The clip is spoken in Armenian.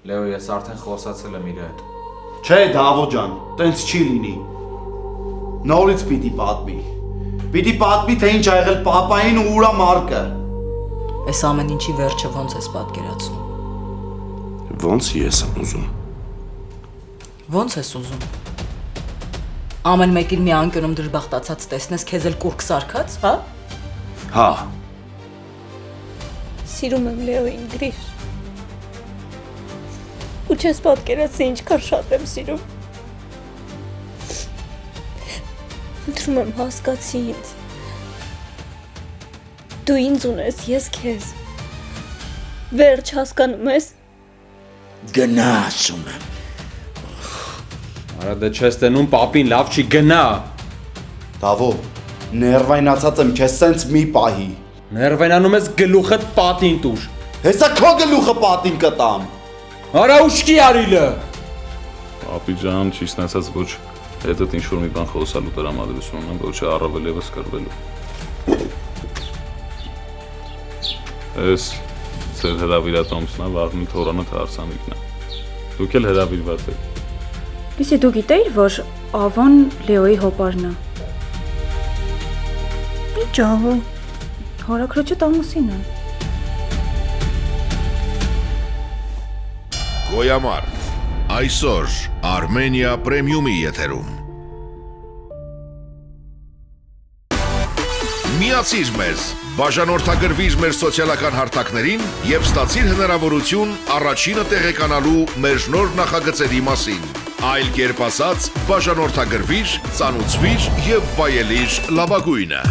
Լեո, ես արդեն խոսացել եմ իր հետ։ Չէ, Դավո ջան, տենց չի լինի։ Նորից պիտի պատմի։ Պիտի պատմի, թե ինչ ա եղել պապային ու ուրա Մարկը։ Այս ամեն ինչի վերջը ոնց ես պատկերացնում։ Ոնց ես եմ ուզում։ Ոնց ես ուզում։ Ամեն մեկին մի անկյունում դժբախտացած տեսնես, քեզ էլ կուրք սարքած, հա։ Հա։ Սիրում եմ Լեոին, Գրիշ։ Ու չես պատկերացնի ինչքան շատ եմ սիրում։ Ընտրում եմ հասկացի ինձ։ Դու ինձ ունես, ես քեզ։ Վերջ հասկանում ես։ Գնա ասում եմ։ Արա դե չես տենում պապին լավ չի գնա։ Դավո, ներվայնացած եմ քեզ սենց մի պահի։ Ներվայնանում ես գլուխդ պատին տուր։ Հեսա քո գլուխը պատին կտամ։ Արա ուշքի արիլը։ Ապի ջան, չի ստացած ոչ հետդ ինչ-որ մի բան խոսալու տրամադրություն ունեմ, ոչ առավել ևս կրվելու։ Ես ձեր հրավիրատոմսն է, վաղնի թորանը հարսանիքն է։ Դուք էլ հրավիրված եք։ Իսկ դու գիտեիր, որ Ավոն Լեոյի հոպարն է։ Ինչ ահա։ Հորաքրոջը տամուսին է։ Գոյամար, այսօր Armenia Premium-ի եթերում։ Միացիր մեզ, բաժանորդագրվիր մեր սոցիալական հարթակներին և ստացիր հնարավորություն առաջինը տեղեկանալու մեր նոր նախագծերի մասին։ Այլ կերպ ասած, բաժանորդագրվիր, ծանուցվիր և վայելիր լավագույնը։